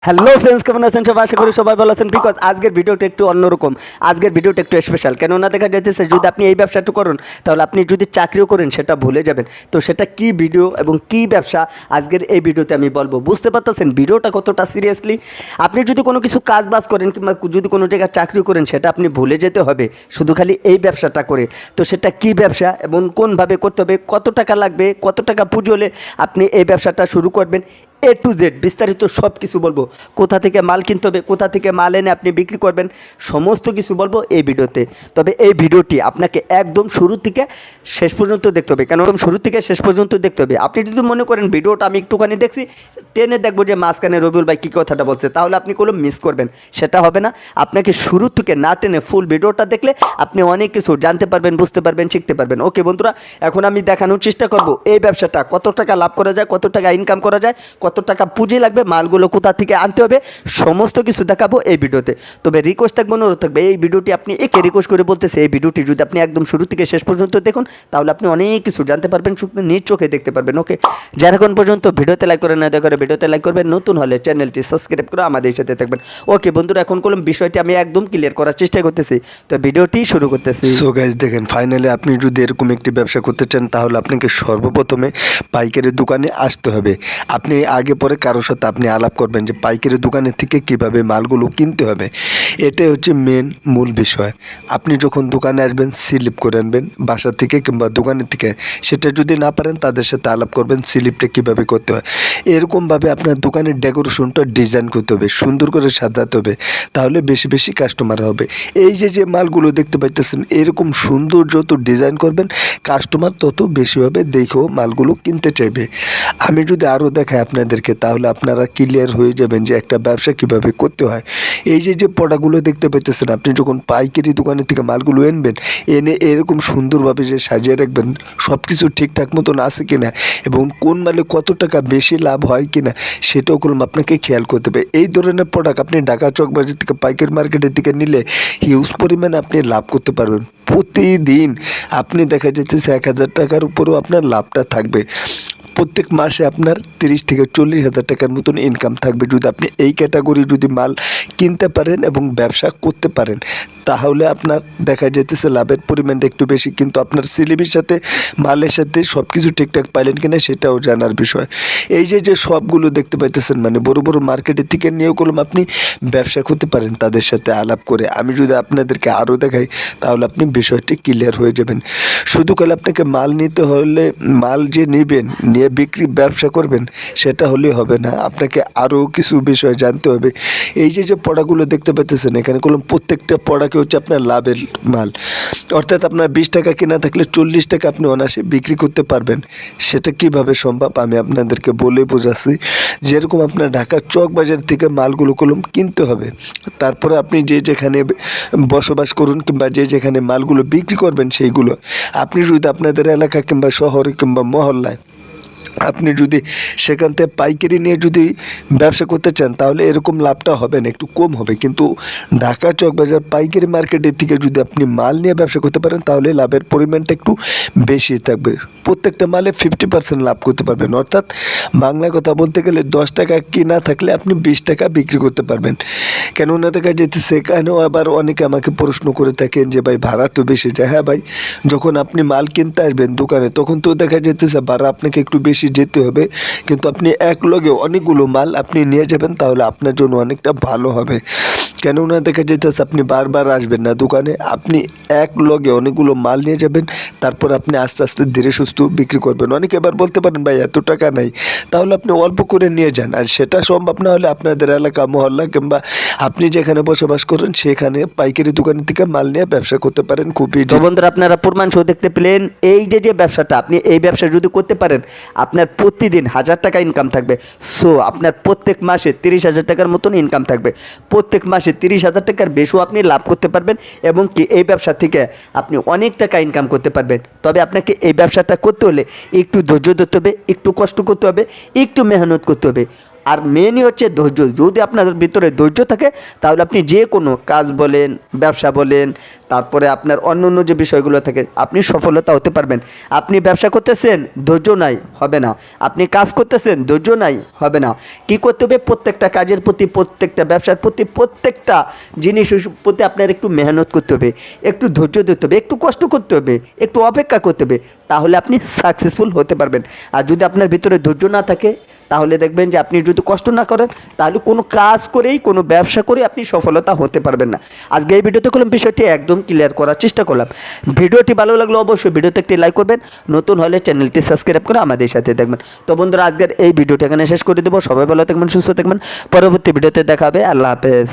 Hello friends, কেমন আছেন সবাই? আশা করি সবাই ভালো আছেন। বিকজ আজকের ভিডিওটা একটু অন্যরকম, আজকের ভিডিওটা একটু স্পেশাল। কেননা দেখা যাচ্ছে যদি আপনি এই ব্যবসাটা করুন তাহলে আপনি যদি চাকরিও করেন সেটা ভুলে যাবেন। তো সেটা কি ভিডিও এবং কি ব্যবসা আজকের এই ভিডিওতে আমি বলবো। বুঝতে পারতেছেন ভিডিওটা কতটা সিরিয়াসলি? আপনি যদি কোনো কিছু কাজ বাজ করেন কিংবা যদি কোনো জায়গায় চাকরি করেন সেটা আপনি ভুলে যেতে হবে শুধু খালি এই ব্যবসাটা করে। তো সেটা কি ব্যবসা এবং কোনভাবে করতে হবে, কত টাকা লাগবে, কত টাকা পুঁজি হলে আপনি এই ব্যবসাটা শুরু করবেন, এ টু জেড বিস্তারিত সব কিছু বলবো। কোথা থেকে মাল কিনতে হবে, কোথা থেকে মাল এনে আপনি বিক্রি করবেন, সমস্ত কিছু বলবো এই ভিডিওতে। তবে এই ভিডিওটি আপনাকে একদম শুরু থেকে শেষ পর্যন্ত দেখতে হবে। কেন শুরু থেকে শেষ পর্যন্ত দেখতে হবে। আপনি যদি মনে করেন ভিডিওটা আমি একটুখানি দেখছি, টেনে দেখবো যে মাঝখানে রবিউল ভাই কী কথাটা বলছে, তাহলে আপনি কোনো মিস করবেন, সেটা হবে না। আপনাকে শুরু থেকে না টেনে ফুল ভিডিওটা দেখলে আপনি অনেক কিছু জানতে পারবেন, বুঝতে পারবেন, শিখতে পারবেন। ওকে বন্ধুরা, এখন আমি দেখানোর চেষ্টা করব এই ব্যবসাটা কত টাকা লাভ করা যায়, কত টাকা ইনকাম করা যায়, কত টাকা পুঁজি লাগবে, মালগুলো কোথা থেকে আনতে হবে, সমস্ত কিছু দেখাবো এই ভিডিওতে। তবে রিকোয়েস্ট থাকবে, অনুরোধ থাকবে, এই ভিডিওটি আপনি একে রিকোয়েস্ট করে বলতেছে, এই ভিডিওটি যদি আপনি একদম শুরু থেকে শেষ পর্যন্ত দেখুন তাহলে আপনি অনেক কিছু জানতে পারবেন, নিজ চোখে দেখতে পারবেন। ওকে, যারা এখন পর্যন্ত ভিডিওতে লাইক করে না দেখা করে ভিডিওতে লাইক করবেন, নতুন হলে চ্যানেলটি সাবস্ক্রাইব করে আমাদের সাথে থাকবেন। ওকে বন্ধুরা, এখন কোন বিষয়টি আমি একদম ক্লিয়ার করার চেষ্টা করতেছি, তো ভিডিওটি শুরু করতেছি। সো গাইজ দেখেন, ফাইনালি আপনি যদি এরকম একটি ব্যবসা করতে চান তাহলে আপনাকে সর্বপ্রথমে পাইকারি দোকানে আসতে হবে। আপনি আগে পরে কারোর সাথে আপনি আলাপ করবেন যে পাইকারি দোকানের থেকে কিভাবে মালগুলো কিনতে হবে, এটাই হচ্ছে মেন মূল বিষয়। আপনি যখন দোকানে আসবেন স্লিপ করে আনবেন বাসা থেকে কিংবা দোকানের থেকে, সেটা যদি না পারেন তাদের সাথে আলাপ করবেন স্লিপটা কীভাবে করতে হয়। এরকমভাবে আপনার দোকানের ডেকোরেশনটা ডিজাইন করতে হবে, সুন্দর করে সাজাতে হবে, তাহলে বেশি বেশি কাস্টমার হবে। এই যে মালগুলো দেখতে পাইতেছেন, এরকম সুন্দর যত ডিজাইন করবেন কাস্টমার তত বেশি হবে, দেখেও মালগুলো কিনতে চাইবে। আমি যদি আরও দেখাই আপনাদেরকে তাহলে আপনারা ক্লিয়ার হয়ে যাবেন যে একটা ব্যবসা কিভাবে করতে হয়। এই যে প্রোডাক্টগুলো দেখতে পাইতেছেন, আপনি যখন পাইকারি দোকানের থেকে মালগুলো এনবেন, এনে এরকম সুন্দরভাবে যে সাজিয়ে রাখবেন, সব কিছু ঠিকঠাক মতন আছে কিনা এবং কোন মালে কত টাকা বেশি লাভ হয় কিনা সেটাও করুন আপনাকে খেয়াল করতে হবে। এই ধরনের প্রোডাক্ট আপনি ঢাকা চকবাজার থেকে পাইকারি মার্কেটের থেকে নিলে হিউজ পরিমাণে আপনি লাভ করতে পারবেন। প্রতিদিন আপনি দেখা যাচ্ছে 1,000 টাকার উপরেও আপনার লাভটা থাকবে। প্রত্যেক মাসে আপনার 30 থেকে 40,000 টাকার মতন ইনকাম থাকবে যদি আপনি এই ক্যাটাগরি যদি মাল কিনতে পারেন এবং ব্যবসা করতে পারেন, তাহলে আপনার দেখা যেতেছে লাভের পরিমাণটা একটু বেশি, কিন্তু আপনার সিলিবির সাথে মালের সাথে সব কিছু ঠিকঠাক পাইলেন কিনা সেটাও জানার বিষয়। এই যে সবগুলো দেখতে পাইতেছেন, মানে বড় বড় মার্কেটের থেকে নিয়েও করলাম আপনি ব্যবসা করতে পারেন তাদের সাথে আলাপ করে। আমি যদি আপনাদেরকে আরও দেখাই তাহলে আপনি বিষয়টি ক্লিয়ার হয়ে যাবেন। শুধু কাল আপনাকে মাল নিতে হলে, মাল যে নেবেন নিয়ে বিক্রি ব্যবসা করবেন সেটা হলেই হবে না, আপনাকে আরও কিছু বিষয় জানতে হবে। এই যে পড়াগুলো দেখতে পাচ্ছেন এখানে করলাম, প্রত্যেকটা পড়াকে হচ্ছে আপনার লাভের মাল, অর্থাৎ আপনার 20 টাকা কেনা থাকলে 40 টাকা আপনি অনায়াসে বিক্রি করতে পারবেন। সেটা কিভাবে সম্ভব আমি আপনাদেরকে বলে বোঝাচ্ছি। যেরকম আপনার ঢাকা চক বাজার থেকে মালগুলো কলম কিনতে হবে, তারপরে আপনি যেখানে বসবাস করুন কিংবা যেখানে মালগুলো বিক্রি করবেন সেইগুলো আপনি যদি আপনাদের এলাকা কিংবা শহরে কিংবা মহল্লায় আপনি যদি সেখান থেকে পাইকারি নিয়ে যদি ব্যবসা করতে চান তাহলে এরকম লাভটা হবে না, একটু কম হবে। কিন্তু ঢাকা চকবাজার পাইকারি মার্কেটের থেকে যদি আপনি মাল নিয়ে ব্যবসা করতে পারেন তাহলে লাভের পরিমাণটা একটু বেশি থাকবে। প্রত্যেকটা মালে 50% লাভ করতে পারবেন, অর্থাৎ বাংলা কথা বলতে গেলে 10 টাকা কিনা থাকলে আপনি 20 টাকা বিক্রি করতে পারবেন। কেননা দেখা যেতে সেখানেও আবার অনেকে আমাকে প্রশ্ন করে থাকেন যে ভাই ভাড়া তো বেশি যায়। হ্যাঁ ভাই, যখন আপনি মাল কিনতে আসবেন দোকানে তখন তো দেখা যেতেছে ভাড়া আপনাকে একটু বেশি যেতে হবে, কিন্তু আপনি এক লগে অনেকগুলো মাল আপনি নিয়ে যাবেন তাহলে আপনার জন্য অনেকটা ভালো হবে। কেননা দেখা যেতেছে আপনি বারবার আসবেন না দোকানে, আপনি এক লগে অনেকগুলো মাল নিয়ে যাবেন, তারপর আপনি আস্তে আস্তে ধীরে সুস্থ বিক্রি করবেন। অনেকে এবার বলতে পারেন ভাই এত টাকা নাই, তাহলে আপনি অল্প করে নিয়ে যান। আর সেটা সম্ভব না হলে আপনাদের এলাকা মহল্লা কিংবা আপনি যেখানে বসবাস করেন সেখানে পাইকারি দোকানের থেকে মাল নিয়ে ব্যবসা করতে পারেন খুবই। তো বন্ধুরা, আপনারা প্রমাণ সহ দেখতে পেলেন এই যে ব্যবসাটা, আপনি এই ব্যবসা যদি করতে পারেন আপনার প্রতিদিন 1,000 টাকা ইনকাম থাকবে। সো আপনার প্রত্যেক মাসে 30,000 টাকার মতন ইনকাম থাকবে। প্রত্যেক মাসে 30,000 টাকার বেশিও আপনি লাভ করতে পারবেন এবং কি এই ব্যবসা থেকে আপনি অনেক টাকা ইনকাম করতে পারবেন। তবে আপনাকে এই ব্যবসাটা করতে হলে একটু ধৈর্য ধরতে হবে, একটু কষ্ট করতে হবে, একটু মেহনত করতে হবে। আর মেনই হচ্ছে ধৈর্য। যদি আপনার ভিতরে ধৈর্য থাকে তাহলে আপনি যে কোনো কাজ বলেন, ব্যবসা বলেন, তারপরে আপনার অন্য অন্য যে বিষয়গুলো থাকে আপনি সফলতা হতে পারবেন। আপনি ব্যবসা করতেছেন, ধৈর্য নাই, হবে না। আপনি কাজ করতেছেন, ধৈর্য নাই, হবে না। কি করতে হবে? প্রত্যেকটা কাজের প্রতি, প্রত্যেকটা ব্যবসার প্রতি, প্রত্যেকটা জিনিসের প্রতি আপনার একটু মেহনত করতে হবে, একটু ধৈর্য ধরতে হবে, একটু কষ্ট করতে হবে, একটু অপেক্ষা করতে হবে, তাহলে আপনি সাকসেসফুল হতে পারবেন। আর যদি আপনার ভিতরে ধৈর্য না থাকে তাহলে দেখবেন যে আপনি যদি কষ্ট না করেন তাহলে কোনো কাজ করেই, কোনো ব্যবসা করে আপনি সফলতা হতে পারবেন না। আজকে এই ভিডিওতে করলাম বিষয়টি একদম ক্লিয়ার করার চেষ্টা করলাম। ভিডিওটি ভালো লাগলে অবশ্যই ভিডিওতে একটি লাইক করবেন, নতুন হলে চ্যানেলটি সাবস্ক্রাইব করে আমাদের সাথে দেখবেন। তো বন্ধুরা, আজকের এই ভিডিওটি এখানে শেষ করে দেবো। সবাই ভালো থাকবেন, সুস্থ থাকবেন। পরবর্তী ভিডিওতে দেখা হবে। আল্লাহ হাফেজ।